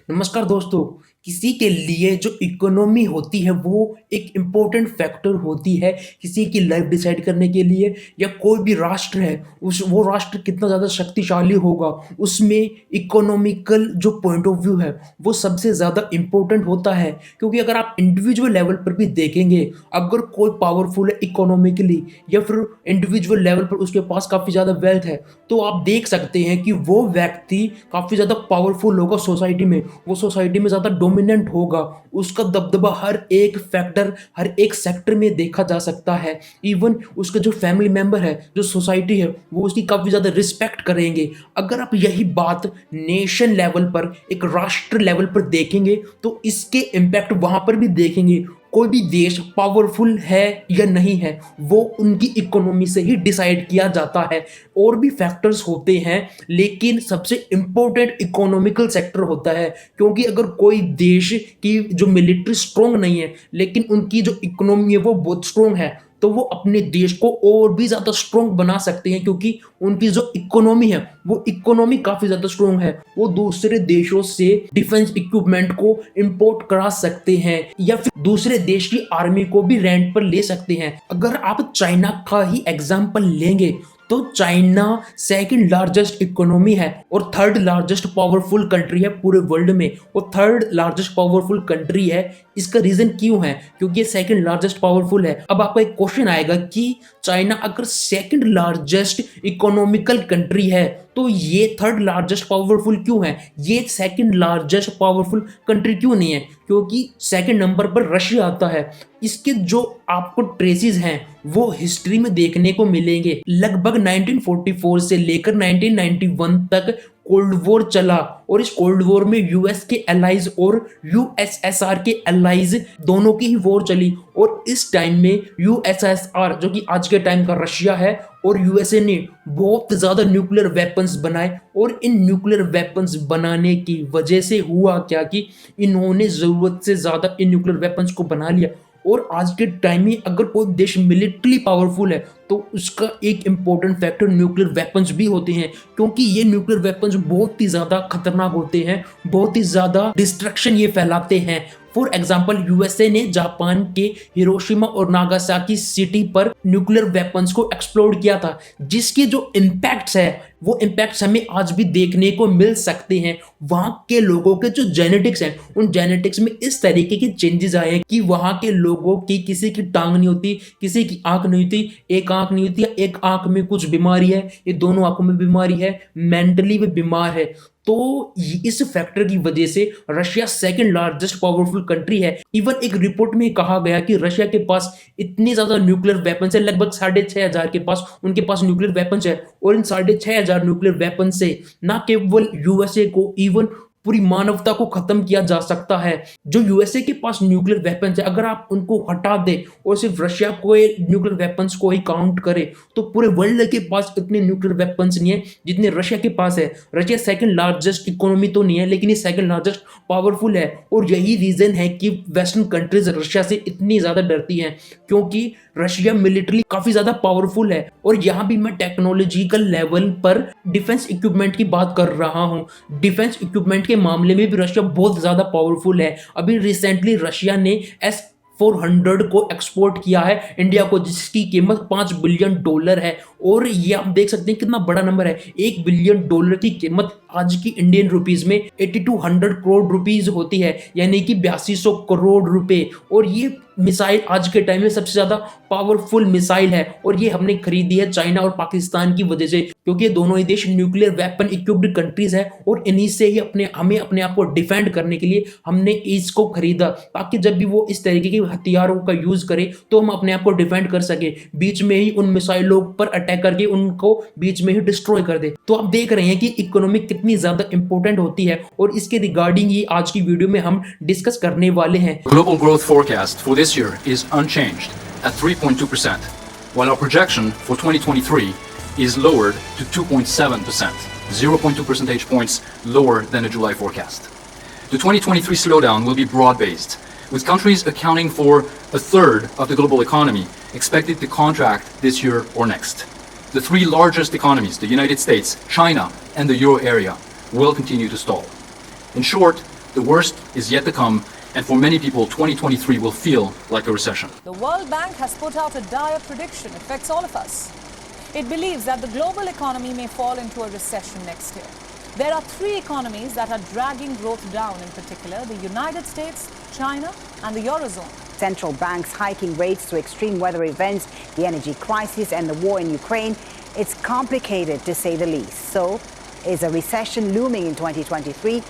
नमस्कार दोस्तों। किसी के लिए जो इकोनॉमी होती है वो एक इम्पोर्टेंट फैक्टर होती है किसी की लाइफ डिसाइड करने के लिए। या कोई भी राष्ट्र है उस वो राष्ट्र कितना ज़्यादा शक्तिशाली होगा उसमें इकोनॉमिकल जो पॉइंट ऑफ व्यू है वो सबसे ज़्यादा इम्पोर्टेंट होता है। क्योंकि अगर आप इंडिविजुअल लेवल पर भी देखेंगे, अगर कोई पावरफुल है इकोनॉमिकली या फिर इंडिविजुअल लेवल पर उसके पास काफ़ी ज़्यादा वेल्थ है, तो आप देख सकते हैं कि वो व्यक्ति काफ़ी ज़्यादा पावरफुल होगा सोसाइटी में। वो सोसाइटी में ज़्यादा डोमिनेंट होगा। उसका दबदबा हर एक फैक्टर, हर एक सेक्टर में देखा जा सकता है। इवन उसके जो फैमिली मेंबर है, जो सोसाइटी है, वो उसकी काफ़ी ज़्यादा रिस्पेक्ट करेंगे। अगर आप यही बात नेशन लेवल पर, एक राष्ट्र लेवल पर देखेंगे, तो इसके इम्पैक्ट वहाँ पर भी देखेंगे। कोई भी देश पावरफुल है या नहीं है, वो उनकी इकोनॉमी से ही डिसाइड किया जाता है। और भी फैक्टर्स होते हैं, लेकिन सबसे इम्पोर्टेंट इकोनॉमिकल सेक्टर होता है। क्योंकि अगर कोई देश की जो मिलिट्री स्ट्रॉन्ग नहीं है, लेकिन उनकी जो इकोनॉमी है वो बहुत स्ट्रॉन्ग है, तो वो अपने देश को और भी ज़्यादा स्ट्रॉन्ग बना सकते हैं। क्योंकि उनकी जो इकोनॉमी है वो इकोनॉमी काफ़ी ज़्यादा स्ट्रॉन्ग है। वो दूसरे देशों से डिफेंस इक्विपमेंट को इंपोर्ट करा सकते हैं या फिर दूसरे देश की आर्मी को भी रेंट पर ले सकते हैं। अगर आप चाइना का ही एग्जाम्पल लेंगे, तो चाइना सेकंड लार्जेस्ट इकोनॉमी है और थर्ड लार्जेस्ट पावरफुल कंट्री है पूरे वर्ल्ड में। वो थर्ड लार्जेस्ट पावरफुल कंट्री है। इसका रीजन क्यों है? क्योंकि ये सेकंड लार्जेस्ट पावरफुल है। अब आपका एक क्वेश्चन आएगा कि चाइना अगर सेकंड लार्जेस्ट इकोनॉमिकल कंट्री है, तो ये थर्ड लार्जेस्ट पावरफुल क्यों है? ये सेकंड लार्जेस्ट पावरफुल कंट्री क्यों नहीं है? क्योंकि सेकंड नंबर पर रशिया आता है। इसके जो आपको ट्रेसेस हैं वो हिस्ट्री में देखने को मिलेंगे। लगभग 1944 से लेकर 1991 तक कोल्ड वॉर चला और इस कोल्ड वॉर में यूएस के एलाइज और यूएसएसआर के एलाइज दोनों की ही वॉर चली। और इस टाइम में यूएसएसआर, जो कि आज के टाइम का रशिया है, और यूएसए ने बहुत ज़्यादा न्यूक्लियर वेपन्स बनाए। और इन न्यूक्लियर वेपन्स बनाने की वजह से हुआ क्या कि इन्होंने ज़रूरत से ज़्यादा इन न्यूक्लियर वेपन्स को बना लिया। और आज के टाइम में अगर कोई देश मिलिट्री पावरफुल है, तो उसका एक इम्पोर्टेंट फैक्टर न्यूक्लियर वेपन्स भी होते हैं। क्योंकि ये न्यूक्लियर वेपन्स बहुत ही ज़्यादा खतरनाक होते हैं, बहुत ही ज़्यादा डिस्ट्रक्शन ये फैलाते हैं। फॉर एग्जाम्पल, यूएसए ने जापान के हिरोशिमा और नागासाकी सिटी पर न्यूक्लियर वेपन्स को एक्सप्लोड किया था, जिसके जो इम्पैक्ट्स है वो इम्पैक्ट्स हमें आज भी देखने को मिल सकते हैं। वहाँ के लोगों के जो जेनेटिक्स हैं, उन जेनेटिक्स में इस तरीके के चेंजेस आए हैं कि वहाँ के लोगों की किसी की टांग नहीं होती, किसी की आंख नहीं होती, एक आंख नहीं होती, या एक आंख में कुछ बीमारी है, ये दोनों आंखों में बीमारी है, मेंटली भी बीमार है। तो इस फैक्टर की वजह से Russia second largest powerful country है। इवन एक रिपोर्ट में कहा गया कि रशिया के पास इतनी ज्यादा न्यूक्लियर वेपन्स है, लगभग 6,500 के पास उनके पास न्यूक्लियर वेपन्स है। और इन 6,500 न्यूक्लियर वेपन से न केवल यूएसए को, इवन पूरी मानवता को खत्म किया जा सकता है। जो यूएसए के पास न्यूक्लियर वेपन्स है, अगर आप उनको हटा दें और सिर्फ रशिया को न्यूक्लियर वेपन्स को ही काउंट करें, तो पूरे वर्ल्ड के पास इतने न्यूक्लियर वेपन्स नहीं है जितने रशिया के पास है। रशिया सेकंड लार्जेस्ट इकोनॉमी तो नहीं है, लेकिन ये सेकंड लार्जेस्ट पावरफुल है। और यही रीजन है कि वेस्टर्न कंट्रीज रशिया से इतनी ज्यादा डरती हैं, क्योंकि रशिया मिलिट्री काफी ज्यादा पावरफुल है। और यहाँ भी मैं टेक्नोलॉजिकल लेवल पर डिफेंस इक्विपमेंट की बात कर रहा हूँ। डिफेंस इक्विपमेंट के मामले में भी रशिया बहुत ज्यादा पावरफुल है। अभी रिसेंटली रशिया ने S-400 को एक्सपोर्ट किया है इंडिया को, जिसकी कीमत $5 बिलियन है। और ये आप देख सकते हैं कितना बड़ा नंबर है। $1 बिलियन की कीमत आज की इंडियन रुपीज में 8200 करोड़ रुपीज होती है, यानी कि 8200 करोड़ रुपए। और ये मिसाइल आज के टाइम में सबसे ज्यादा पावरफुल मिसाइल है। और ये हमने खरीदी है चाइना और पाकिस्तान की वजह से, क्योंकि ये दोनों ही देश न्यूक्लियर वेपन इक्विप्ड कंट्रीज है। और इन्हीं से ही हमें अपने आप को डिफेंड करने के लिए हमने इसको खरीदा, ताकि जब भी वो इस तरीके के हथियारों का यूज करे तो हम अपने आप को डिफेंड कर सके, बीच में ही उन मिसाइलों पर अटैक करके उनको बीच में ही डिस्ट्रॉय कर दे। तो आप देख रहे हैं कि इकोनॉमी कितनी ज्यादा इंपॉर्टेंट होती है, और इसके रिगार्डिंग ही आज की वीडियो में हम डिस्कस करने वाले हैं। Global growth forecast for this year is unchanged at 3.2%, while our projection for 2023 is lowered to 2.7%, 0.2 percentage points lower than the July forecast. The 2023 slowdown will be broad-based, with countries accounting for a third of the global economy expected to contract this year or next. The three largest economies, the United States, China, and the Euro area, will continue to stall. In short, The worst is yet to come, and for many people, 2023 will feel like a recession. The World Bank has put out a dire prediction. It affects all of us. It believes that the global economy may fall into a recession next year. There are three economies that are dragging growth down in particular: the United States, China, and the Eurozone. Central banks hiking rates to extreme weather events, the energy crisis, and the war in Ukraine. It's complicated, to say the least. So, is a recession looming in 2023?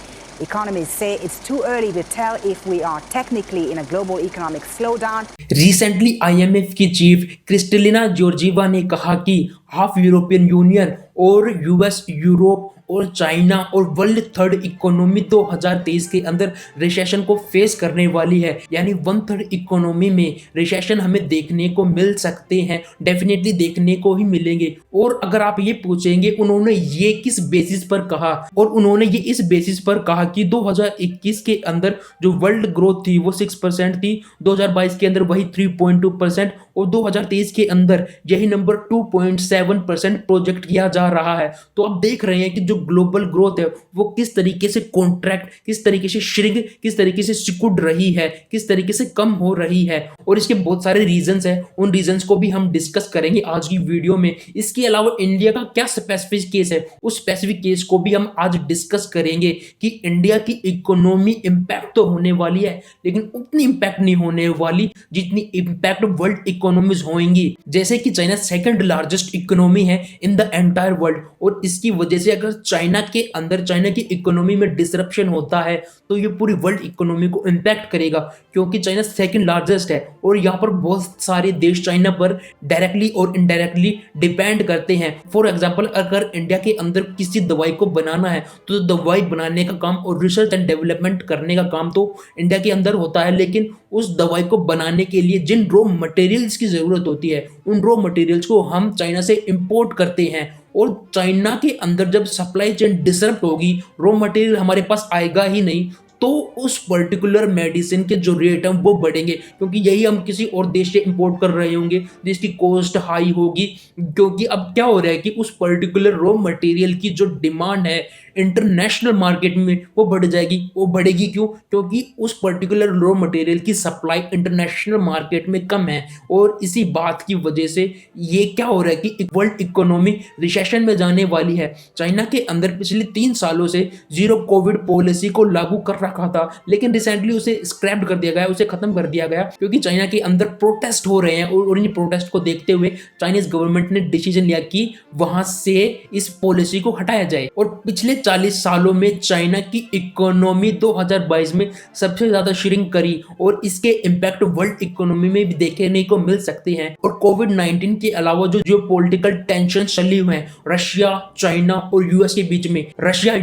Economists say it's too early to tell if we are technically in a global economic slowdown. Recently IMF की chief Kristalina Georgieva ने कहा कि half European union और US, Europe और China और world third economy 2023 के अंदर recession को फेस करने वाली है। यानी 1/3 इकोनॉमी में रिसेशन हमें देखने को मिल सकते हैं, डेफिनेटली देखने को ही मिलेंगे। और अगर आप ये पूछेंगे उन्होंने ये किस बेसिस पर कहा, और उन्होंने ये इस बेसिस पर कहा कि 2021 के अंदर जो वर्ल्ड ग्रोथ थी वो 6% थी, 2022 के अंदर वही 3.2% और 2023 के अंदर यही नंबर 2.7% प्रोजेक्ट किया जा रहा है। तो आप देख रहे हैं कि जो ग्लोबल ग्रोथ है वो किस तरीके से कॉन्ट्रैक्ट, किस तरीके से श्रिंक, किस तरीके से सिकुड़ रही है, किस तरीके से कम हो रही है। और इसके बहुत सारे रीजंस हैं, उन रीजंस को भी हम डिस्कस करेंगे आज की वीडियो में। इसके अलावा इंडिया का क्या स्पेसिफिक केस है, उस स्पेसिफिक केस को भी हम आज डिस्कस करेंगे कि इंडिया की इकोनॉमी इंपैक्ट तो होने वाली है, लेकिन उतनी इंपैक्ट नहीं होने वाली जितनी इंपैक्ट वर्ल्ड इकोनॉमीज होंगी। जैसे कि चाइना सेकंड लार्जेस्ट इकोनॉमी है इन द एंटायर वर्ल्ड, और इसकी वजह से अगर चाइना के अंदर चाइना की इकोनॉमी में डिसरप्शन होता है तो ये पूरी वर्ल्ड इकोनॉमी को इंपैक्ट करेगा, क्योंकि चाइना सेकंड लार्जेस्ट है और यहाँ पर बहुत सारे देश चाइना पर डायरेक्टली और इनडायरेक्टली डिपेंड करते हैं। फॉर एग्जांपल, अगर इंडिया के अंदर किसी दवाई को बनाना है तो दवाई बनाने का काम और रिसर्च एंड डेवलपमेंट करने का काम तो इंडिया के अंदर होता है, लेकिन उस दवाई को बनाने के लिए जिन रॉ मटेरियल्स की जरूरत होती है उन रॉ मटेरियल्स को हम चाइना से इंपोर्ट करते हैं। और चाइना के अंदर जब सप्लाई चेन डिसरप्ट होगी, रॉ मटेरियल हमारे पास आएगा ही नहीं, तो उस पर्टिकुलर मेडिसिन के जो रेट हैं वो बढ़ेंगे, क्योंकि यही हम किसी और देश से इंपोर्ट कर रहे होंगे जिसकी कॉस्ट हाई होगी। क्योंकि अब क्या हो रहा है कि उस पर्टिकुलर रॉ मटेरियल की जो डिमांड है इंटरनेशनल मार्केट में वो बढ़ जाएगी। वो बढ़ेगी क्यों? क्योंकि उस पर्टिकुलर रॉ मटेरियल की सप्लाई इंटरनेशनल मार्केट में कम है, और इसी बात की वजह से ये क्या हो रहा है कि वर्ल्ड इकोनॉमी रिसेशन में जाने वाली है। चाइना के अंदर पिछले 3 सालों से जीरो कोविड पॉलिसी को लागू कर रखा था, लेकिन रिसेंटली उसे स्क्रैप्ड कर दिया गया, उसे खत्म कर दिया गया, क्योंकि चाइना के अंदर प्रोटेस्ट हो रहे हैं। और इन प्रोटेस्ट को देखते हुए चाइनीज गवर्नमेंट ने डिसीजन लिया कि वहां से इस पॉलिसी को हटाया जाए। और पिछले 40 सालों में चाइना की इकोनॉमी 2022 में सबसे ज्यादा श्रिंक करी, और इसके इंपैक्ट वर्ल्ड इकोनॉमी में भी देखने को मिल सकते हैं। और कोविड-19 के अलावा जो जियोपॉलिटिकल टेंशन चली हुए हैं रशिया, चाइना और यूएस के बीच में, रशिया,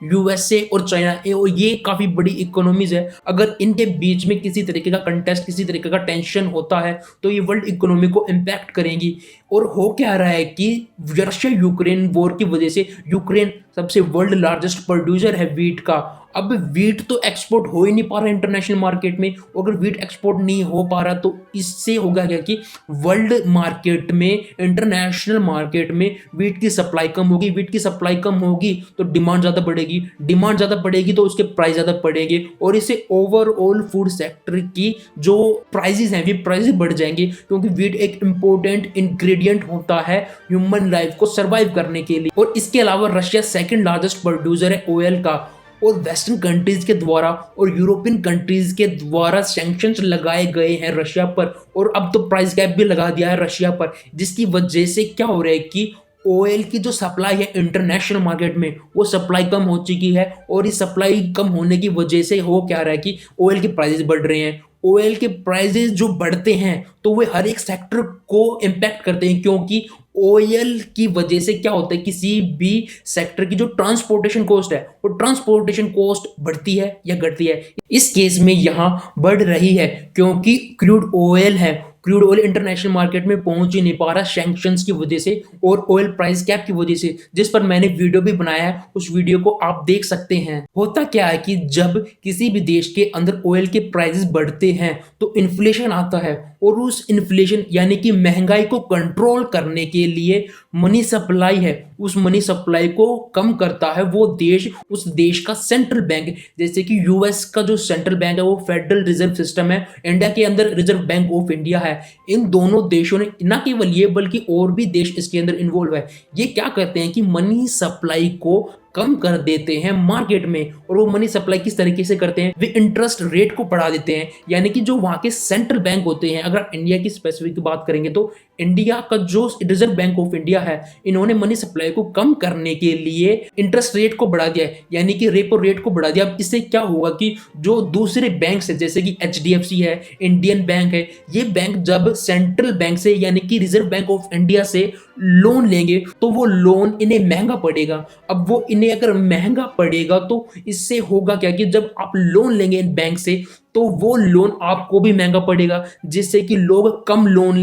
यूएसए और चाइना, और ये काफी बड़ी इकोनॉमीज है। अगर इनके बीच में किसी तरीके का कंटेस्ट, किसी तरीके का टेंशन होता है तो ये वर्ल्ड इकोनॉमी को इंपैक्ट करेंगी। और हो क्या रहा है कि रशिया यूक्रेन वॉर की वजह से यूक्रेन सबसे वर्ल्ड लार्जेस्ट प्रोड्यूसर है वीट का। अब वीट तो एक्सपोर्ट हो ही नहीं पा रहा इंटरनेशनल मार्केट में, अगर वीट एक्सपोर्ट नहीं हो पा रहा तो इससे होगा क्या कि वर्ल्ड मार्केट में, इंटरनेशनल मार्केट में वीट की सप्लाई कम होगी। वीट की सप्लाई कम होगी तो डिमांड ज़्यादा बढ़ेगी, डिमांड ज़्यादा बढ़ेगी तो उसके प्राइस ज़्यादा बढ़ेंगे, और इससे ओवरऑल फूड सेक्टर की जो प्राइजेस हैं वे प्राइजेस बढ़ जाएंगे, क्योंकि वीट एक इंपॉर्टेंट इंग्रेडिएंट होता है ह्यूमन लाइफ को सर्वाइव करने के लिए। और इसके अलावा रशिया सेकंड लार्जेस्ट प्रोड्यूसर है ऑयल का, और वेस्टर्न कंट्रीज के द्वारा और यूरोपियन कंट्रीज के द्वारा सैंक्शंस लगाए गए हैं रशिया पर, और अब तो प्राइस कैप भी लगा दिया है रशिया पर, जिसकी वजह से क्या हो रहा है कि ऑयल की जो सप्लाई है इंटरनेशनल मार्केट में वो सप्लाई कम हो चुकी है, और इस सप्लाई कम होने की वजह से हो क्या रहा है कि ऑयल के प्राइसेस बढ़ रहे हैं। ऑयल के प्राइसेस जो बढ़ते हैं तो वे हर एक सेक्टर को इम्पैक्ट करते हैं, क्योंकि ऑयल की वजह से क्या होता है किसी भी सेक्टर की जो ट्रांसपोर्टेशन कॉस्ट है वो ट्रांसपोर्टेशन कॉस्ट बढ़ती है या घटती है। इस केस में यहाँ बढ़ रही है, क्योंकि क्रूड ऑयल है क्रूड ऑयल इंटरनेशनल मार्केट में पहुंच ही नहीं पा रहा सैंक्शंस की वजह से और ऑयल प्राइस कैप की वजह से, जिस पर मैंने वीडियो भी बनाया है, उस वीडियो को आप देख सकते हैं। होता क्या है कि जब किसी भी देश के अंदर ऑयल के प्राइसेस बढ़ते हैं तो इन्फ्लेशन आता है, और उस इन्फ्लेशन यानी कि महंगाई को कंट्रोल करने के लिए मनी सप्लाई है, उस मनी सप्लाई को कम करता है वो देश, उस देश का सेंट्रल बैंक। जैसे कि यूएस का जो सेंट्रल बैंक है वो फेडरल रिजर्व सिस्टम है, इंडिया के अंदर रिजर्व बैंक ऑफ इंडिया है। इन दोनों देशों ने, न केवल ये बल्कि और भी देश इसके अंदर इन्वॉल्व है, ये क्या करते हैं कि मनी सप्लाई को कम कर देते हैं मार्केट में। और वो मनी सप्लाई किस तरीके से करते हैं, वे इंटरेस्ट रेट को बढ़ा देते हैं। यानी कि जो वहां के सेंट्रल बैंक होते हैं, अगर इंडिया की स्पेसिफिक बात करेंगे तो इंडिया का जो रिजर्व बैंक ऑफ इंडिया है, इन्होंने मनी सप्लाई को कम करने के लिए इंटरेस्ट रेट को बढ़ा दिया है, यानी कि रेपो रेट को बढ़ा दिया। अब इससे क्या होगा कि जो दूसरे बैंक है, जैसे कि HDFC है, इंडियन बैंक है, ये बैंक जब सेंट्रल बैंक से यानी कि रिजर्व बैंक ऑफ इंडिया से लोन लेंगे तो वो लोन इन्हें महंगा पड़ेगा। अब वो इन्हें अगर महंगा पड़ेगा तो इससे होगा क्या कि जब आप लोन लेंगे इन बैंक से तो वो लोन आपको भी महंगा पड़ेगा, जिससे कि लोग कम लोन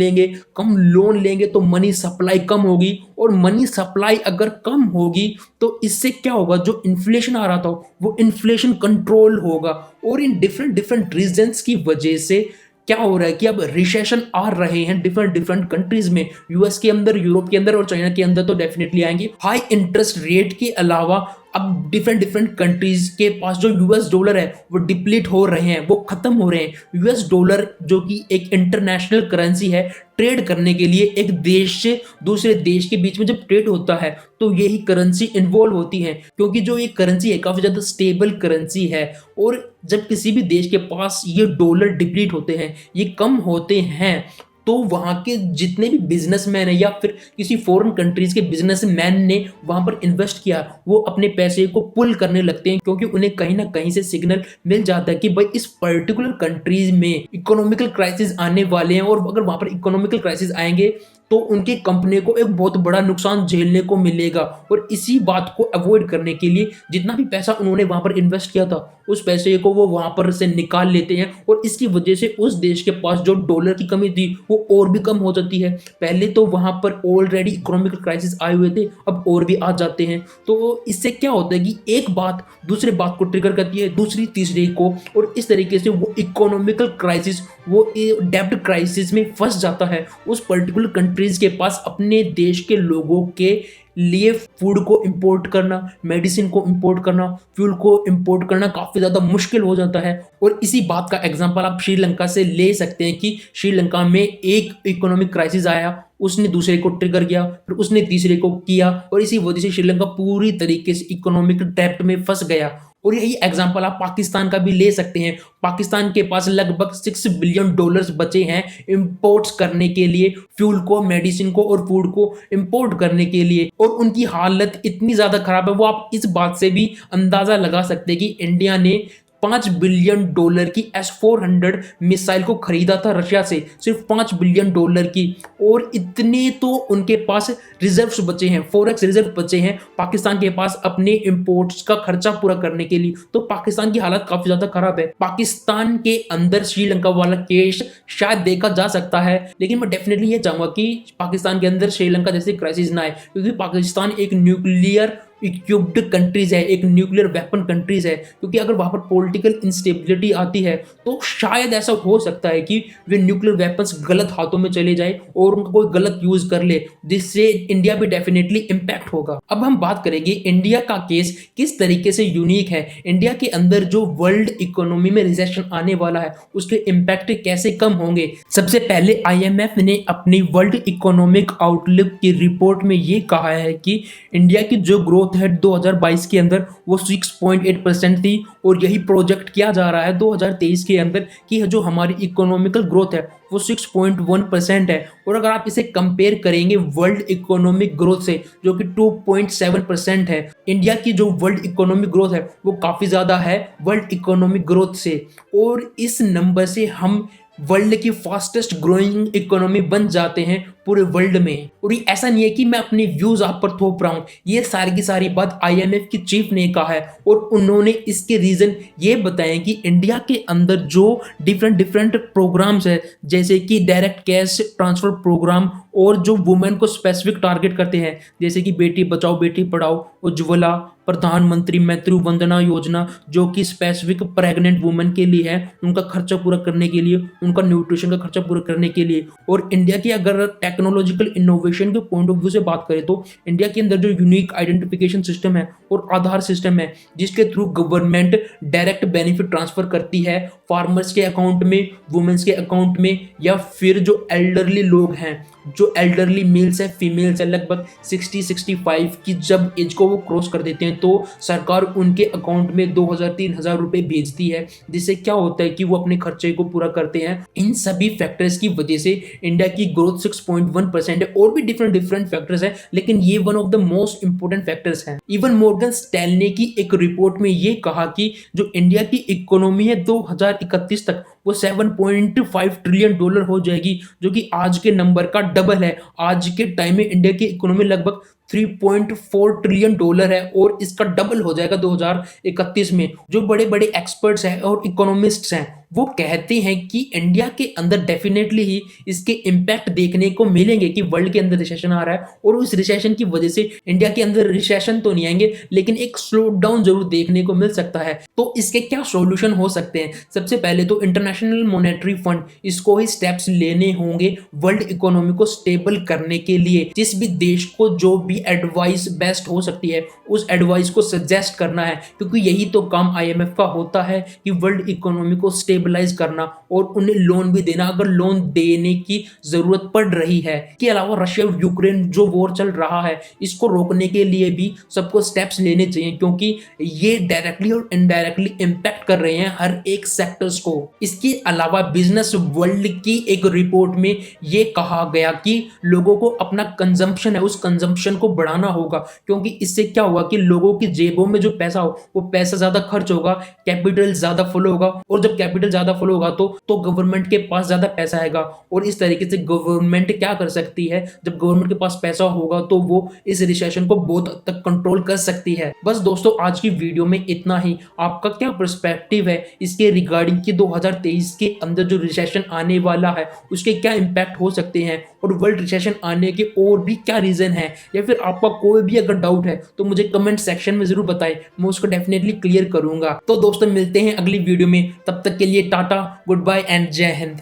लेंगे तो मनी सप्लाई कम होगी, और मनी सप्लाई अगर कम होगी तो इससे क्या होगा, जो इन्फ्लेशन आ रहा था वो इन्फ्लेशन कंट्रोल होगा। और इन डिफरेंट रीजंस की वजह से क्या हो रहा है कि अब रिसेशन आ रहे हैं डिफरेंट कंट्रीज में, यूएस के अंदर, यूरोप के अंदर और चाइना के अंदर तो डेफिनेटली आएंगे। हाई इंटरेस्ट रेट के अलावा अब डिफरेंट कंट्रीज के पास जो यूएस डॉलर है वो डिप्लीट हो रहे हैं, वो खत्म हो रहे हैं। यूएस डॉलर जो कि एक इंटरनेशनल करेंसी है, ट्रेड करने के लिए एक देश से दूसरे देश के बीच में जब ट्रेड होता है तो यही करेंसी इन्वॉल्व होती है, क्योंकि जो ये करेंसी है काफी ज्यादा स्टेबल करेंसी है। और जब किसी भी देश के पास ये डॉलर डिप्लीट होते हैं, ये कम होते हैं, तो वहाँ के जितने भी बिजनेसमैन है या फिर किसी फॉरेन कंट्रीज के बिजनेसमैन ने वहाँ पर इन्वेस्ट किया, वो अपने पैसे को पुल करने लगते हैं, क्योंकि उन्हें कहीं ना कहीं से सिग्नल मिल जाता है कि भाई इस पर्टिकुलर कंट्रीज में इकोनॉमिकल क्राइसिस आने वाले हैं, और अगर वहाँ पर इकोनॉमिकल क्राइसिस आएंगे तो उनकी कंपनी को एक बहुत बड़ा नुकसान झेलने को मिलेगा। और इसी बात को अवॉइड करने के लिए जितना भी पैसा उन्होंने वहां पर इन्वेस्ट किया था, उस पैसे को वो वहां पर से निकाल लेते हैं, और इसकी वजह से उस देश के पास जो डॉलर की कमी थी वो और भी कम हो जाती है। पहले तो वहां पर ऑलरेडी इकोनॉमिकल क्राइसिस आए हुए थे, अब और भी आ जाते हैं। तो इससे क्या होता है कि एक बात दूसरे बात को ट्रिगर करती है, दूसरी तीसरी को, और इस तरीके से वो इकोनॉमिकल क्राइसिस, वो डेब्ट क्राइसिस में फंस जाता है। उस पर्टिकुलर कंट्रीज के पास अपने देश के लोगों के लिए फूड को इंपोर्ट करना, मेडिसिन को इंपोर्ट करना, फ्यूल को इंपोर्ट करना काफ़ी ज़्यादा मुश्किल हो जाता है। और इसी बात का एग्जांपल आप श्रीलंका से ले सकते हैं कि श्रीलंका में एक इकोनॉमिक क्राइसिस आया, उसने दूसरे को ट्रिगर किया, फिर उसने तीसरे को किया, और इसी वजह से श्रीलंका पूरी तरीके से इकोनॉमिक डेब्ट में फंस गया। और यही एग्जांपल आप पाकिस्तान का भी ले सकते हैं। पाकिस्तान के पास लगभग $6 बिलियन बचे हैं इंपोर्ट्स करने के लिए, फ्यूल को, मेडिसिन को और फूड को इंपोर्ट करने के लिए, और उनकी हालत इतनी ज़्यादा खराब है, वो आप इस बात से भी अंदाज़ा लगा सकते हैं कि इंडिया ने $5 बिलियन की S-400 मिसाइल को खरीदा था रशिया से, सिर्फ $5 बिलियन की, और इतने तो उनके पास रिजर्व्स बचे हैं, फॉरेक्स रिजर्व बचे हैं पाकिस्तान के पास अपने इंपोर्ट्स का खर्चा पूरा करने के लिए। तो पाकिस्तान की हालत काफी ज्यादा खराब है। पाकिस्तान के अंदर श्रीलंका वाला केस शायद देखा जा सकता है, लेकिन मैं डेफिनेटली ये चाहूंगा कि पाकिस्तान के अंदर श्रीलंका जैसे क्राइसिस ना आए, क्योंकि पाकिस्तान एक न्यूक्लियर इक्विप्ड कंट्रीज है, एक न्यूक्लियर वेपन कंट्रीज है। क्योंकि अगर वहां पर पॉलिटिकल इंस्टेबिलिटी आती है तो शायद ऐसा हो सकता है कि वे न्यूक्लियर वेपन्स गलत हाथों में चले जाए और उनका कोई गलत यूज कर ले, जिससे इंडिया भी डेफिनेटली इंपैक्ट होगा। अब हम बात करेंगे इंडिया का केस किस तरीके से यूनिक है, इंडिया के अंदर जो वर्ल्ड इकोनॉमी में रिसेशन आने वाला है उसके इंपैक्ट कैसे कम होंगे। सबसे पहले IMF ने अपनी वर्ल्ड इकोनॉमिक आउटलुक की रिपोर्ट में ये कहा है कि इंडिया की जो ग्रोथ है 2022 के अंदर वो 6.8% थी, और यही प्रोजेक्ट किया जा रहा है 2023 के अंदर कि जो हमारी इकोनॉमिकल ग्रोथ है वो 6.1% है। और अगर आप इसे कंपेयर करेंगे वर्ल्ड इकोनॉमिक ग्रोथ से जो कि 2.7% है, इंडिया की जो वर्ल्ड इकोनॉमिक ग्रोथ है वो काफ़ी ज़्यादा है वर्ल्ड इकोनॉमिक ग्रोथ से, और इस नंबर से हम वर्ल्ड की फास्टेस्ट ग्रोइंग इकोनॉमी बन जाते हैं पूरे वर्ल्ड में। और ये ऐसा नहीं है कि मैं अपने व्यूज आप पर थोप रहा हूँ, ये सारी की सारी बात IMF की चीफ ने कहा है और उन्होंने इसके रीजन ये बताए कि इंडिया के अंदर जो डिफरेंट प्रोग्राम्स है, जैसे कि डायरेक्ट कैश ट्रांसफर प्रोग्राम और जो वुमेन को स्पेसिफिक टारगेट करते हैं, जैसे कि बेटी बचाओ बेटी पढ़ाओ, उज्ज्वला, प्रधानमंत्री मातृ वंदना योजना जो कि स्पेसिफिक प्रेग्नेंट वुमेन के लिए है, उनका खर्चा पूरा करने के लिए, उनका न्यूट्रिशन का खर्चा पूरा करने के लिए। और इंडिया की अगर टेक्नोलॉजिकल इनोवेशन के पॉइंट ऑफ व्यू से बात करें तो इंडिया के अंदर जो यूनिक आइडेंटिफिकेशन सिस्टम है और आधार सिस्टम है, जिसके through government direct benefit transfer करती है फार्मर्स के अकाउंट में, वुमेन्स के अकाउंट में, या फिर जो एल्डरली लोग हैं, जो एल्डरली मेल्स है फीमेल्स है, लगभग 60-65 की जब एज को वो क्रॉस कर देते हैं तो सरकार उनके अकाउंट में 2000-3000 रुपए भेजती है, जिससे क्या होता है कि वो अपने खर्चे को पूरा करते हैं। इन सभी फैक्टर्स की वजह से इंडिया की ग्रोथ 6.1% है। और भी डिफरेंट फैक्टर्स है, लेकिन ये one of the most important factors हैं। इवन मॉर्गन स्टैनली की एक रिपोर्ट में ये कहा कि जो इंडिया की इकोनॉमी है 2031 तक वो $7.5 ट्रिलियन हो जाएगी, जो कि आज के नंबर का डबल है। आज के टाइम में इंडिया की इकोनॉमी लगभग $3.4 ट्रिलियन है और इसका डबल हो जाएगा 2031 में। जो बड़े बड़े एक्सपर्ट्स हैं और इकोनॉमिस्ट्स हैं वो कहते हैं कि इंडिया के अंदर डेफिनेटली ही इसके इम्पैक्ट देखने को मिलेंगे कि वर्ल्ड के अंदर रिसेशन आ रहा है और उस रिसेशन की वजह से इंडिया के अंदर रिसेशन तो नहीं आएंगे, लेकिन एक स्लो डाउन जरूर देखने को मिल सकता है। तो इसके क्या सॉल्यूशन हो सकते हैं? सबसे पहले तो इंटरनेशनल मॉनेटरी फंड, इसको ही स्टेप्स लेने होंगे वर्ल्ड इकोनॉमी को स्टेबल करने के लिए। जिस भी देश को जो भी एडवाइस बेस्ट हो सकती है उस एडवाइस को सजेस्ट करना है, क्योंकि यही तो काम IMF का होता है कि वर्ल्ड इकोनॉमी को स्टेबलाइज करना और उन्हें लोन भी देना अगर लोन देने की जरूरत पड़ रही है। इसके अलावा रशिया और यूक्रेन जो वॉर चल रहा है इसको रोकने के लिए भी सबको स्टेप्स लेने चाहिए, क्योंकि ये डायरेक्टली और इनडायरेक्टली इंपैक्ट कर रहे हैं हर एक सेक्टर्स को। इसके अलावा बिजनेस वर्ल्ड की एक रिपोर्ट में ये कहा गया कि लोगों को अपना कंजम्पशन है उस कंजम्पशन को बढ़ाना होगा, क्योंकि इससे क्या होगा कि लोगों की जेबों में जो पैसा हो वो पैसा ज्यादा खर्च होगा, कैपिटल ज्यादा फ्लो होगा, और जब कैपिटल ज्यादा फ्लो होगा तो गवर्नमेंट के पास ज्यादा पैसा आएगा। और इस तरीके से गवर्नमेंट क्या कर सकती है, जब गवर्नमेंट के पास पैसा होगा तो वो इस रिसेशन को बहुत हद तक कंट्रोल कर सकती है। बस दोस्तों आज की वीडियो में इतना ही। आपका क्या पर्सपेक्टिव है इसके रिगार्डिंग कि 2023 के अंदर जो रिसेशन आने वाला है उसके क्या इंपैक्ट हो सकते हैं और वर्ल्ड रिसेशन आने के और भी क्या रीजन है, या फिर आपका कोई भी अगर डाउट है तो मुझे कमेंट सेक्शन में जरूर बताएं, मैं उसको डेफिनेटली क्लियर करूंगा। तो दोस्तों मिलते हैं अगली वीडियो में, तब तक के लिए टाटा, गुड बाय एंड जय हिंद।